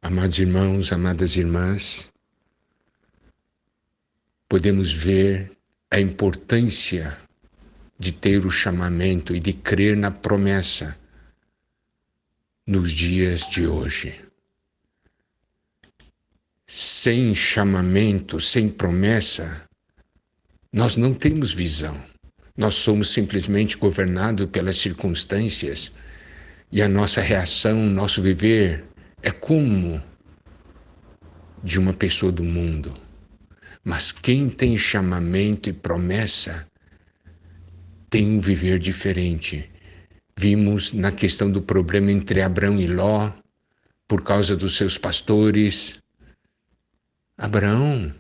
Amados irmãos, amadas irmãs, podemos ver a importância de ter o chamamento e de crer na promessa nos dias de hoje. Sem chamamento, sem promessa, nós não temos visão. Nós somos simplesmente governados pelas circunstâncias e a nossa reação, nosso viver é como de uma pessoa do mundo. Mas quem tem chamamento e promessa tem um viver diferente. Vimos na questão do problema entre Abrão e Ló, por causa dos seus pastores. Abraão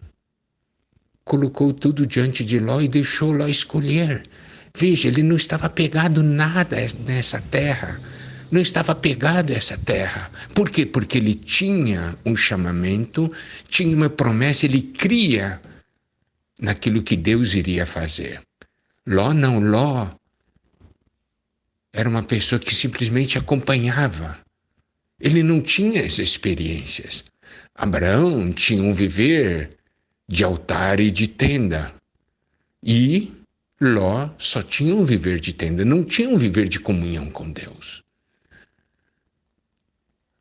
colocou tudo diante de Ló e deixou Ló escolher. Veja, ele não estava apegado nada nessa terra. Não estava apegado a essa terra. Por quê? Porque ele tinha um chamamento, tinha uma promessa, ele cria naquilo que Deus iria fazer. Ló não, Ló era uma pessoa que simplesmente acompanhava. Ele não tinha essas experiências. Abraão tinha um viver de altar e de tenda. E Ló só tinha um viver de tenda, não tinha um viver de comunhão com Deus.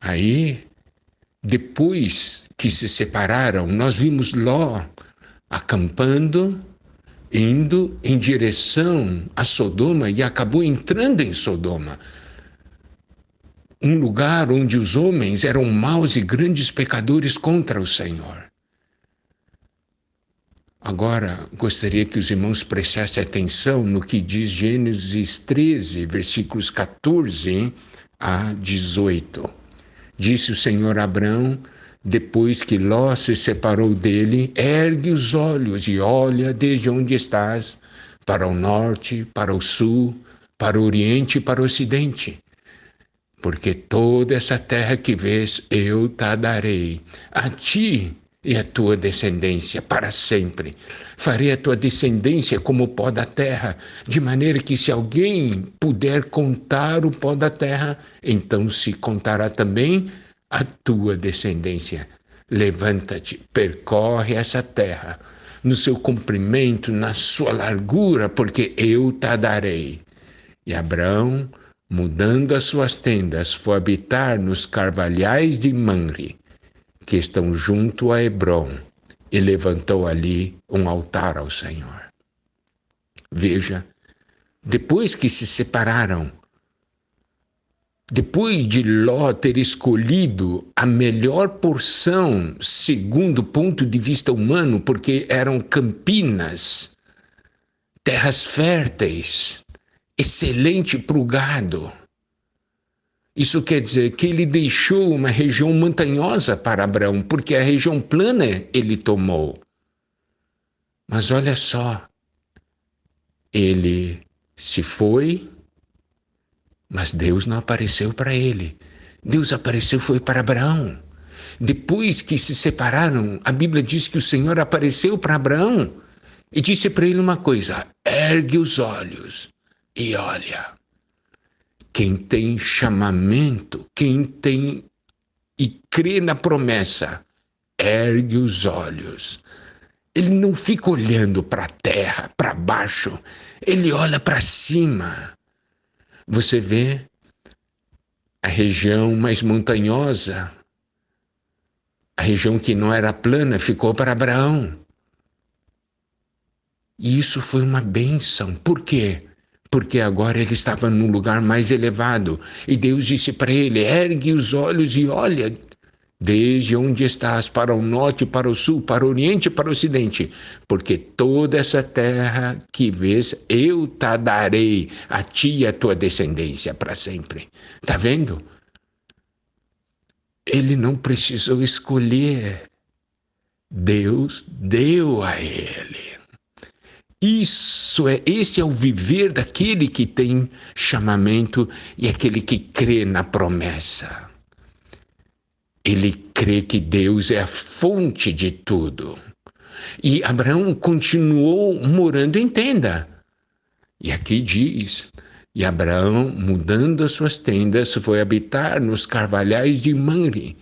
Aí, depois que se separaram, nós vimos Ló acampando, indo em direção a Sodoma e acabou entrando em Sodoma. Um lugar onde os homens eram maus e grandes pecadores contra o Senhor. Agora, gostaria que os irmãos prestassem atenção no que diz Gênesis 13, versículos 14 a 18. Disse o Senhor a Abrão, depois que Ló se separou dele, ergue os olhos e olha desde onde estás, para o norte, para o sul, para o oriente e para o ocidente. Porque toda essa terra que vês, eu te darei, a ti e a tua descendência, para sempre. Farei a tua descendência como o pó da terra, de maneira que se alguém puder contar o pó da terra, então se contará também a tua descendência. Levanta-te, percorre essa terra, no seu comprimento, na sua largura, porque eu te darei. E Abraão, mudando as suas tendas, foi habitar nos carvalhais de Mamre, que estão junto a Hebrom, e levantou ali um altar ao Senhor. Veja, depois que se separaram, depois de Ló ter escolhido a melhor porção, segundo o ponto de vista humano, porque eram campinas, terras férteis, excelente para o gado. Isso quer dizer que ele deixou uma região montanhosa para Abraão, porque a região plana ele tomou. Mas olha só, ele se foi, mas Deus não apareceu para ele. Deus apareceu foi para Abraão. Depois que se separaram, a Bíblia diz que o Senhor apareceu para Abraão e disse para ele uma coisa: ergue os olhos e olha. Quem tem chamamento, quem tem e crê na promessa, ergue os olhos. Ele não fica olhando para a terra, para baixo, ele olha para cima. Você vê a região mais montanhosa, a região que não era plana, ficou para Abraão. E isso foi uma bênção. Por quê? Porque agora ele estava num lugar mais elevado. E Deus disse para ele: ergue os olhos e olha desde onde estás, para o norte, para o sul, para o oriente e para o ocidente. Porque toda essa terra que vês, eu te darei a ti e a tua descendência para sempre. Está vendo? Ele não precisou escolher. Deus deu a ele. Esse é o viver daquele que tem chamamento e aquele que crê na promessa. Ele crê que Deus é a fonte de tudo. E Abraão continuou morando em tenda. E aqui diz, e Abraão, mudando as suas tendas, foi habitar nos carvalhais de Mamre,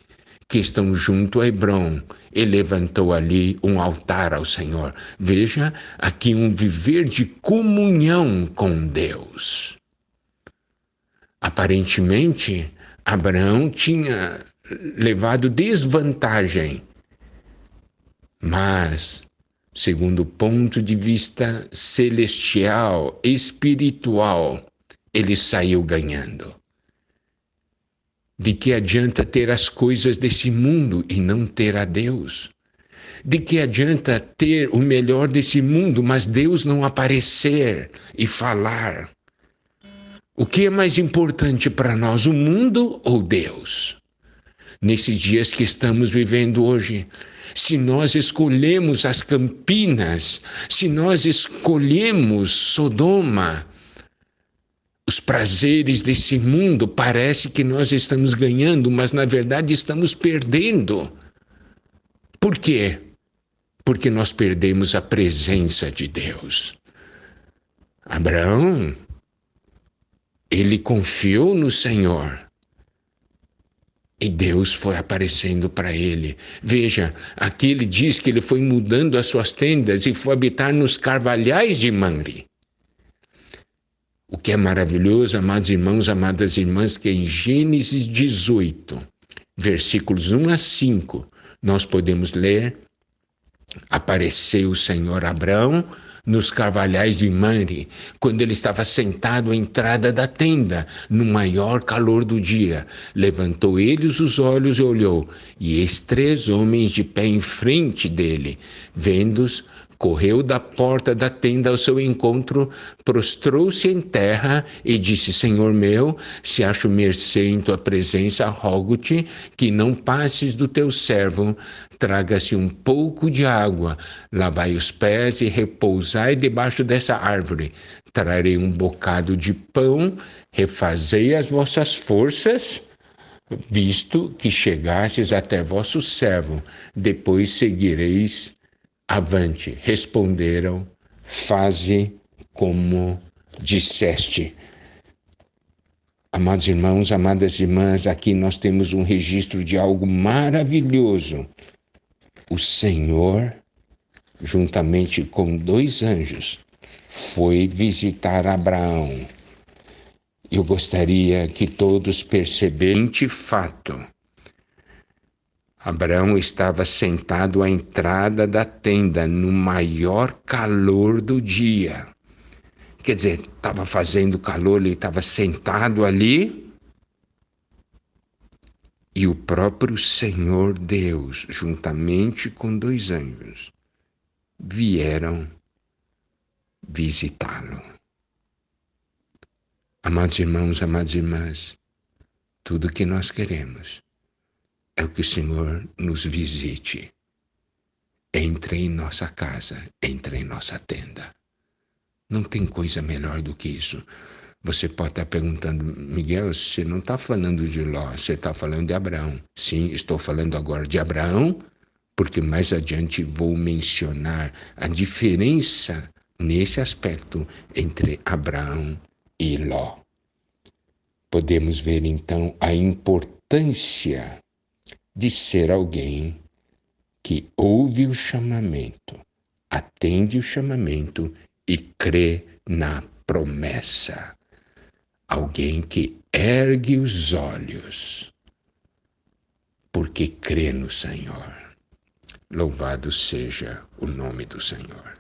que estão junto a Hebrom e levantou ali um altar ao Senhor. Veja aqui um viver de comunhão com Deus. Aparentemente, Abraão tinha levado desvantagem, mas, segundo o ponto de vista celestial, espiritual, ele saiu ganhando. De que adianta ter as coisas desse mundo e não ter a Deus? De que adianta ter o melhor desse mundo, mas Deus não aparecer e falar? O que é mais importante para nós, o mundo ou Deus? Nesses dias que estamos vivendo hoje, se nós escolhemos as Campinas, se nós escolhemos Sodoma, os prazeres desse mundo, parece que nós estamos ganhando, mas na verdade estamos perdendo. Por quê? Porque nós perdemos a presença de Deus. Abraão, ele confiou no Senhor. E Deus foi aparecendo para ele. Veja, aqui ele diz que ele foi mudando as suas tendas e foi habitar nos carvalhais de Mamre. O que é maravilhoso, amados irmãos, amadas irmãs, que em Gênesis 18, versículos 1 a 5, nós podemos ler: apareceu o Senhor a Abraão nos carvalhais de Mamre, quando ele estava sentado à entrada da tenda, no maior calor do dia. Levantou ele os olhos e olhou, e eis 3 homens de pé em frente dele. Vendo-os, correu da porta da tenda ao seu encontro, prostrou-se em terra e disse: Senhor meu, se acho mercê em tua presença, rogo-te que não passes do teu servo. Traga-se um pouco de água, lavai os pés e repousai debaixo dessa árvore. Trarei um bocado de pão, refazei as vossas forças, visto que chegastes até vosso servo. Depois seguireis avante. Responderam: faze como disseste. Amados irmãos, amadas irmãs, aqui nós temos um registro de algo maravilhoso. O Senhor, juntamente com 2 anjos, foi visitar Abraão. Eu gostaria que todos percebessem este fato. Abraão estava sentado à entrada da tenda, no maior calor do dia. Quer dizer, estava fazendo calor, ele estava sentado ali. E o próprio Senhor Deus, juntamente com 2 anjos, vieram visitá-lo. Amados irmãos, amadas irmãs, tudo que nós queremos é o que o Senhor nos visite. Entre em nossa casa, entre em nossa tenda. Não tem coisa melhor do que isso. Você pode estar perguntando: Miguel, você não está falando de Ló, você está falando de Abraão. Sim, estou falando agora de Abraão, porque mais adiante vou mencionar a diferença nesse aspecto entre Abraão e Ló. Podemos ver então a importância de ser alguém que ouve o chamamento, atende o chamamento e crê na promessa. Alguém que ergue os olhos, porque crê no Senhor. Louvado seja o nome do Senhor.